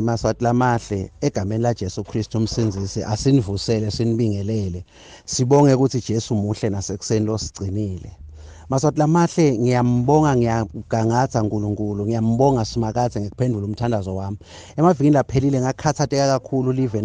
Maswati lamahle egameni la Jesu Kristu umsindisi asinivusele sinibingelele sibonge ukuthi Jesu muhle nasekuseni losigcinile. Maswati lamahle ngiyambonga ngiyagangatha uNkulunkulu ngiyambonga simakade ngikuphendula umthandazo wami. Emavikini laphelile ngakhathatheka kakhulu live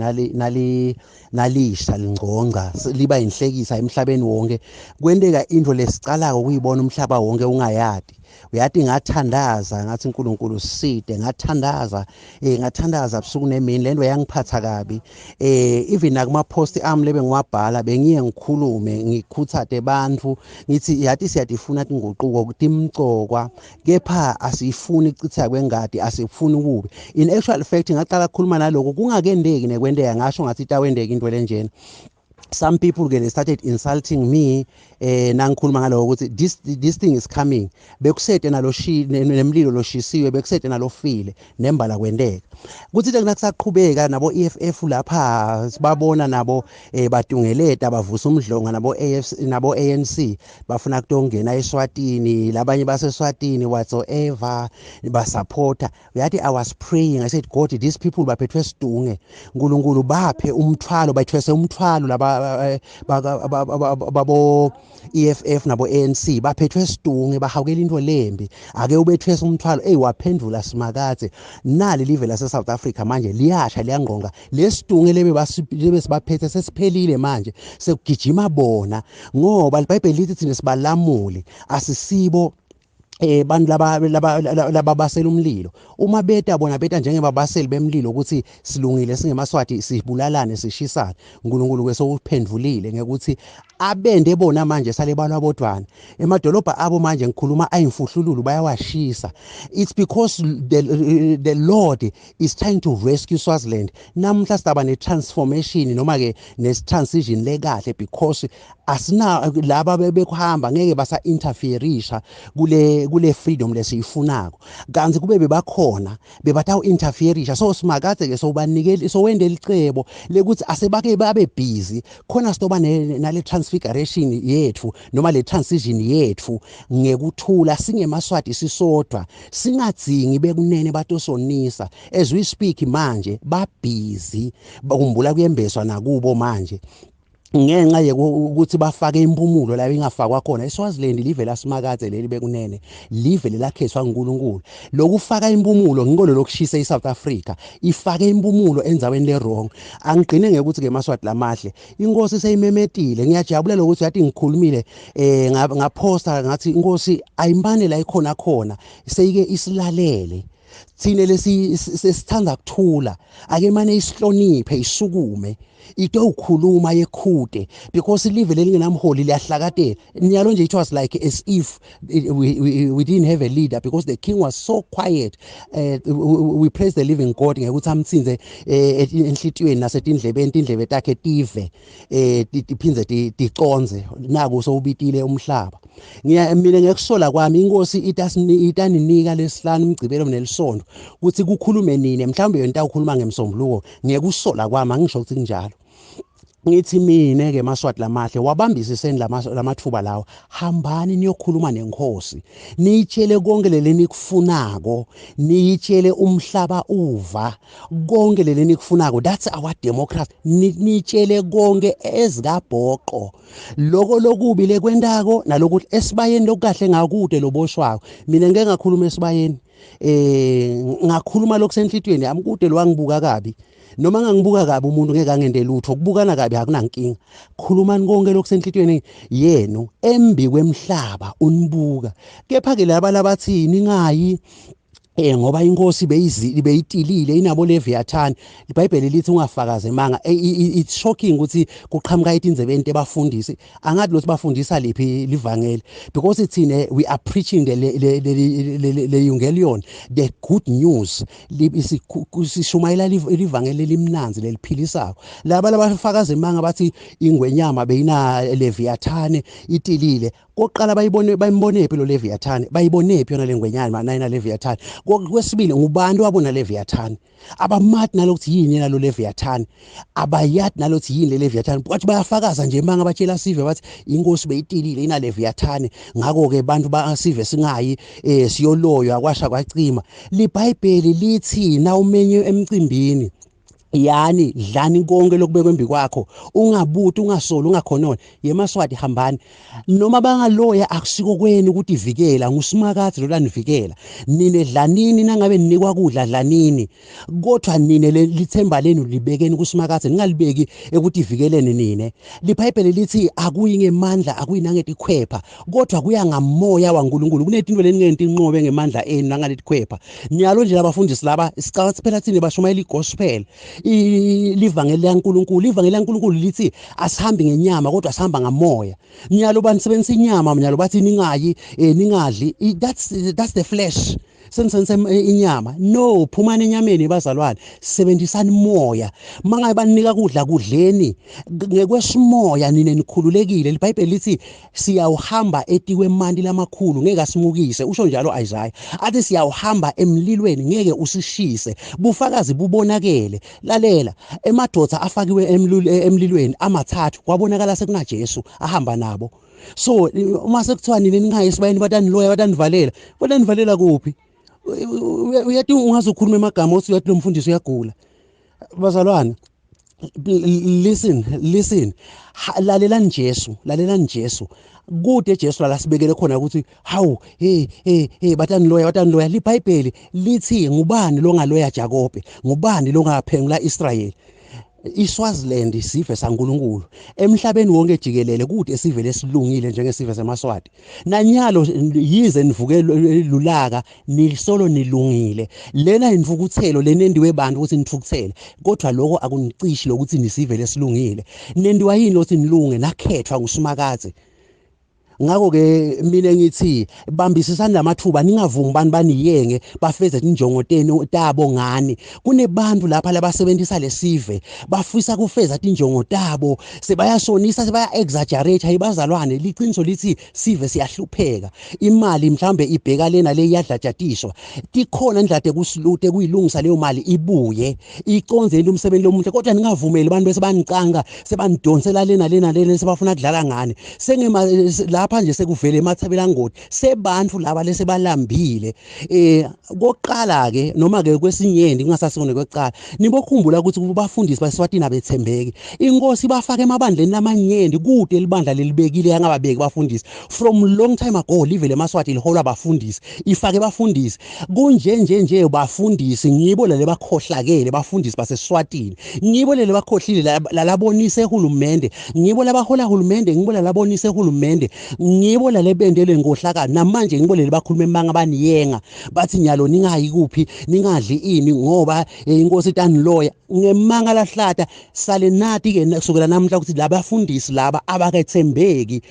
nalisha lingconga liba inhlekisa emhlabeni wonke. Kwenteka into lesicalako ukuyibona umhlaba wonke ungayadi. Uyathi ngathandaza ngathi uNkulunkulu siside ngathandaza busuku nemini lento yangiphatha kabi even nakuma post ami lebe ngiwabhala bengiye ngikhulume ngikhuthade abantu ngithi yathi siyadifuna inguquko kutimcokwa kepha asifuni icitha kwengadi asifuni ukubi. In actual fact ngaqala ukukhuluma naloko kungakendeki nekwenteka ngasho ngathi itawendeka into lenjena. Some people they started insulting me nangikhuluma ngaloko ukuthi this thing is coming bekusete nemlilo loshisiwe bekusete nalofile nembala kwendeka kuthi nakusaqhubeka nabo EFF lapha sibabona nabo badungeleta bavusa umdlonga nabo AFC nabo ANC bafuna kutongena eSwatini labanye baseSwatini whatsoever basupporta. Yathi I was praying, I said God, these people baphethwe sidunge uNkulunkulu baphe umthwalo bayithwese umthwalo laba babo EFF nabo ANC baphethwe sidunge bahawukela into lembi ake ubethwesa umthwalo waphendula simakade nali live lase South Africa manje liyasha liyangqonga lesidunge lebe sibaphethe sesiphelile manje sekugijima bona ngoba iBhayibheli lithi thina sibalamuli asisibo bantu laba basela umlilo uma beta bona beta njengebabaseli bemlilo ukuthi silungile singemaswati sibulalane sishisana. uNkulunkulu kwesokuphendulile ngekuthi abende bona manje sale balwa bodwana emadolobha abo manje ngikhuluma ayimfuhlululu bayawashisa. It's because the Lord is trying to rescue Swaziland. Namhla sidaba ne transformation noma ke ne transition lekahle because asina laba bekuhamba ngeke basa interfereisha kule freedom lesiyifunako kanzi kube bebakhona bebatawu interfereisha so simakade ke sobanikela so wende licebo lekuthi asebake babe busy khona sitoba nale transfiguration yethu noma le transition yethu ngekuthula singemaswati sisodwa singadzingi bekunene batosonisa as we speak manje ba busy bakumbula kuyembeswa nakubo manje ngenxa yokuthi bafake impumulo la ingafakwa khona eSwaziland live lasimakade leli bekunene live lelakheswa uNkulunkulu lokufaka impumulo ngikolo lokushisa eSouth Africa ifake impumulo enzaweni le wrong. Angigcine ngekuthi ke maswati lamahle Inkosi seyimemetile ngiyajabulela ukuthi yathi ngikhulumile ngaposta ngathi Inkosi ayimane la ikhona khona seyike isilalele thine lesithanda kuthula ake manje isihloniphe isukume ito ukhuluma yekhude because live lelingenamholi liyahlakatela nyalo nje it was like as if we didn't have a leader because the king was so quiet. We praise the living God ngekuthi amtsinze enhlitiyweni nasetindlebeni indlebe takhe tive tiphinze ticonze naku sowubitile umhlaba. Mina ngekusola kwami Inkosi itaninika lesihlanu umgcibelo nelisondo ukuthi kukhulume nini mhlawumbe yonto awukhuluma ngemsombuluko ngiyekusola kwami angisho ukuthi njalo. Ngithi mina ke maswati lamahle wabambisiseni lamathuba lawo hambani niyokhuluma neNkosi niyitshele konke leleni kufunako niyitshele umhlaba uva konke leleni kufunako. That's our democracy. Niyitshele konke ezikabhoqo lokho lokubi lekwentako nalokuthi esibayeni lokukahle ngakude loboshwako. Mina ngeke ngakhuluma esibayeni ngakhuluma lokusenhlitweni amkude lwangibuka kabi noma ngangibuka kabi umuntu ngeke angende lutho kubukana kabi akunankinga. Khulumani konke lokusenhlitweni yenu embi kwemhlaba unibuka kepha ke laba labathini ngayi ngoba Inkosi beyitilile inabo leviathani iBhayibheli lithi ungafakaze manga. It's shocking ukuthi kuqhamuka itinzebente bafundisi angathi lothi bafundisa liphi livangeli because ithine we are preaching the evangelion the good news sishumayela livangeli limnanzi leliphilisako. Laba labafakaze manga bathi ingwenyama beyina leviathani itilile koqala bayimbone phela leviathani bayibone phi yona lengwenyama nayina leviathani Kwesibili, ngubani wabona Leviathan? Abamati nalokuthi yini nalo Leviathan, abayati nalokuthi yini le Leviathan, bathi bayafakaza nje manga batshela Sive bathi inkosi beyitilile ina Leviathan, ngako ke bantu ba Sive singayi siyoloywa kwasha kwacima. LiBhayibheli lithi na umenye emcimbini yani dlani konke lokubekwe embi kwakho, ungabuthi ungasoli ungakhonona yemaswati hambani. Noma bangaloya akusiko kweni ukuthi ivikela nguSimakade lo lanivikela. Nine dlanini nangabe ninikwa kudla dlanini, kodwa nine lithemba lenu libekeni kuSimakade, ningalibeki ukuthi ivikelene nine. LiBhayibheli lithi akuyi ngemandla akuyi nangetikhwepha, kodwa kuya ngamoya waNkulunkulu. Kunezinto leningenti inqobe ngemandla enu nangetikhwepha. Nyalo nje abafundisi laba sicathi phela thina bashumayela igospel, livangeli laNkulunkulu lithi asihambi ngenyama kodwa sihamba ngamoya. Nyalo banisebenzisa inyama, nyalo bathi ningayi ningadli, that's the flesh. Sensense inyama, no, phumani enyameni bazalwane, sebenzisani moya. Mangabe banika kudla kudleni ngekwesimoya, nine nikhululekile. LiBhayibheli lithi siyawuhamba etikwemandi lamakhulu ngeke asimukise, usho njalo Isaiah athi siyawuhamba emlilweni ngeke usishise. Bufakazi bubonakele. Lalela, emadoda afakiwe emlilweni amathathu kwabonakala sekunaJesu ahamba nabo. So uma sekuthiwa nini ningayi esibayeni bataniloya batanivalela kuphi? Uyathi ungazokhuluma emagama othi uyathi lo mfundisi uyagula. Bazalwane, listen, lalelani Jesu. Kude Jesu la sibekele khona ukuthi hawu bataniloya. LiBhayibheli lithi ngubani lo ngaloya Jakobe, ngubani lo ngaphengula Israyeli? iSwaziland sive saNkulunkulu emhlabeni wonke jikelele kude sive lesilungile njengesive semaswati. Nanyalo yize nivuke lulaka nisolo nilungile. Lena imvukuthelo lenendiwe bantu ukuthi nithukuthele, kodwa lokho akunicishi lokuthi nisive lesilungile. Nendiwa yini lokuthi nilunge nakhethwa nguSimakade. Ngako ke mina ngithi bambisisana lamathuba, ningavumi baniyenge bafeze injongo tabo ngani. Kunebantu lapha labasebenzisa lesive bafisa kufeza injongo tabo, sebayasonisa sebaya exaggerate. Ayibazalwane, liqiniso lithi sive siyahlupheka. Imali mhlambe ibheka lena le iyadlajatiswa, tikhona ndlade kusilute kuyilungisa leyo mali ibuye iconze umsebenzi lomuntu, kodwa ningavumeli abantu bese banicanga sebanidonsela lena sebafuna kudlala ngani. Sengema lapha nje sekuvele emathabela ngoti sebantu laba lese balambile. Koqala ke noma ke kwesinyeni kungasasone kweqala, nibokhumbula ukuthi kubafundisi baseSwatini abethembeki. Inkosi bafaka emabandleni lamanyeni kude libandla lelibekile yangababeki bafundisi from long time ago. Live lemaswati liholwa bafundisi, ifake bafundisi kunje bafundisi. Ngibo lale bakhohlakele bafundisi baseSwatini, ngibo lele bakhohlile lalabonise uhulumende, ngibo labahola uhulumende, ngibo lalabonise uhulumende, ngibo lale bendele ngohlakani. Namanje ngibo leli bakhuluma emanga baniyenga bathi nyalo ningayi kuphi ningadli ini ngoba inkosi itaniloya. Ngemanga lahlata sale nathi ke kusukela namhla ukuthi labafundisi laba abakethembeki,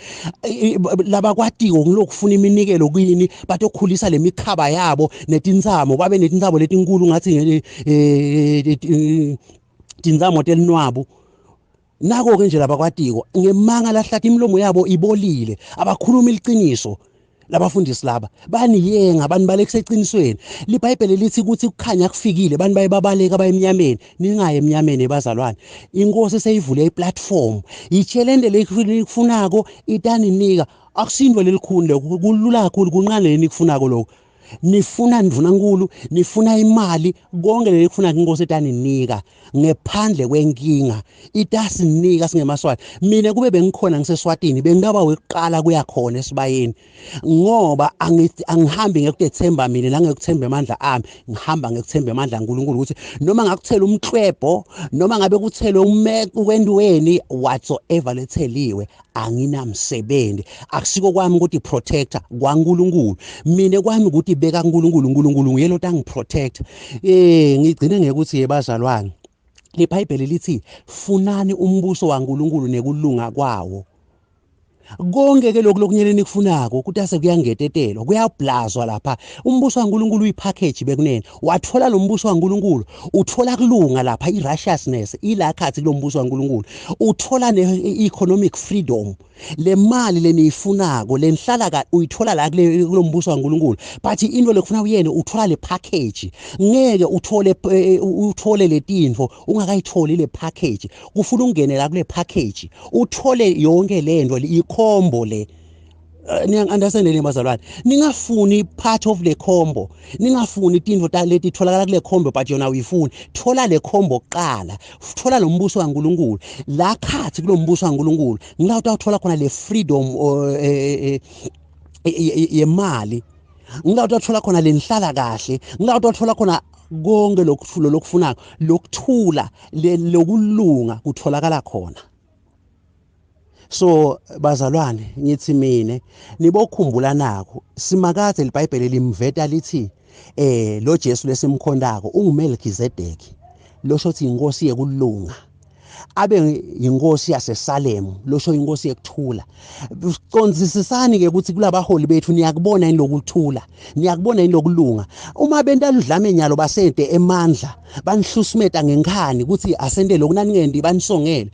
laba kwatiko ngilokufuna iminikelo kuyini batokhulisa lemikhaba yabo netinzamo, babe netinzamo letinkulu ngathi tinzamo telinwabo. Nako ke nje labakwatiko ngemanga lahlata imilomo yabo ibolile, abakhuluma iqiniso. Labafundisi laba baniyenga abantu balekuseqinisweni. LiBhayibheli lithi ukuthi ukukhanya kufikile abantu bayebabaleka abayemnyameni. Ningaye emnyameni bazalwane, inkosi seyivule iplatform, ichelende lekufunako itaninika. Akusindo lelikhulu lokho, kulula kakhulu, kunqane enikufunako lokho. Nifuna ndvunankulu, nifuna imali, konke lekufuna inkosi etaninika ngephandle kwenkinga itasinika singemaswati. Mina kube bengikhona ngiseSwatini bengaba weqala kuya khona esibayeni, ngoba angihambi ngekutethemba mina nangekuthemba amandla ami, ngihamba ngekuthemba amandla kaNkulunkulu ukuthi noma ngakuthela umhlwebho noma ngabe kuthele ukwendiweni whatsoever letheliwe anginamsebenzi. Akusiko kwami ukuthi protector kwaNkulunkulu, mina kwami ukuthi beka uNkulunkulu nguyelo tangiprotect. Ngigcine ngekuthi yebazalwane, LiBhayibheli lithi funani umbuso waNkulunkulu nekulunga kwawo. konke ke lokhu lokunyeleni nikufunako ukuthi ase kuyangetetelo kuyablazwa lapha umbuso kaNkulunkulu uyipackage bekunene wathola lo mbuso kaNkulunkulu uthola kulunga lapha i-righteousness ilakhathi kulo mbuso kaNkulunkulu uthola ne-economic freedom le mali leniyifunako lenhlala uyithola la kulo mbuso kaNkulunkulu but into lekufuna uyene uthola le package ngeke uthole letinto ungakayitholi le package kufuna ungene la kule package uthole yonke lento ikhombo le niyangi-understand le bazalwane ningafuni part of le combo ningafuni itinto leti tholakala kule combo but yona uyifuni thola le combo kuqala thola lo mbuso kaNkulunkulu la khathi kulo mbuso kaNkulunkulu ngila utawuthola khona le freedom yemali ngila utawuthola khona le nhlala kahle ngila utawuthola khona konke lokufunako lokuthula lokulunga kutholakala khona. So bazalwane ngithi mine nibokhumbula nakho simakade liBhayibheli limveta lithi lo Jesu lesimkhondako unguMelkizedeki lo shothi inkosi yekulunga abe inkosi yaseSalemu lo sho inkosi yekuthula siqondisisani ke ukuthi kulabaholi bethu niyakubona yini lokuthula niyakubona yini lokulunga uma bentala udlame nyalo basente emandla banihlusumeta ngenkani ukuthi asente lokunaningende banisongele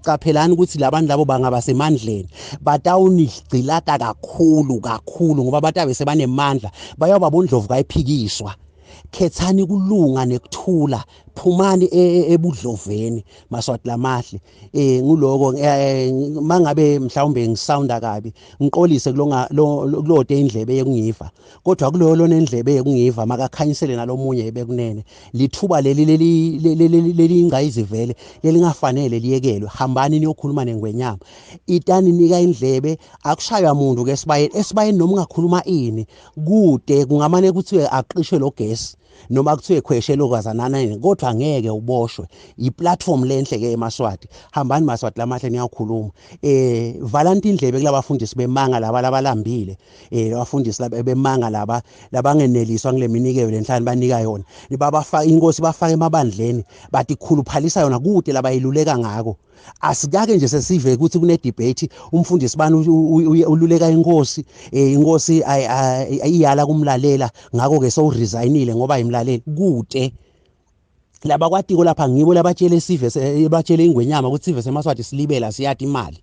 caphelani ukuthi labantu labo bangaba semandleni batawunigcilata kakhulu ngoba batabe sebanemandla bayoba bondlovu kayiphikiswa khethani kulunga nekuthula phumani ebudloveni maswati lamahle nguloko mangabe mhlawumbe ngisounda kabi ngiqolise kulode indlebe yekungiva kodwa kulolo nendlebe yekungiva makakhanyisele nalomunye bekunene lithuba leli ingayizivele lelingafanele liyekelwe hambani niyokhuluma nengwenyama itani nika indlebe akushaywa umuntu ke esibayeni noma ungakhuluma ini kude kungamane kuthiwe aqishe lo gesi noma kuthiwe khweshe lokazanana kodwa ngeke uboshwe iplatform lenhle ke eMaswati hambani Maswati lamahle niyakhuluma valanti indlebe kulabafundisi bemanga laba labalambile abafundisi bemanga laba labangeneliswa ngile minikelo lenhlani banika yona babafaka inkosi bafaka emabandleni bathi khuluphalisa yona kude labayiluleka ngako asikake nje sesive ukuthi kune debate umfundisi bani ululeka inkosi inkosi ayiyala kumlalela ngako ke so resignile ngoba imlaleli kude laba kwatiko lapha ngibo labatshela isive batshela ingwenyama ukuthi sive seMaswati silibela siyathi imali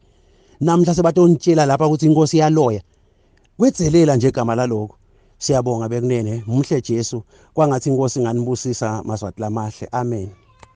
namhla sebatongitshela lapha ukuthi inkosi iyaloya kwedzelela nje igama laloko siyabonga bekunene muhle Jesu kwangathi inkosi nganibusisa Maswati lamahle amen.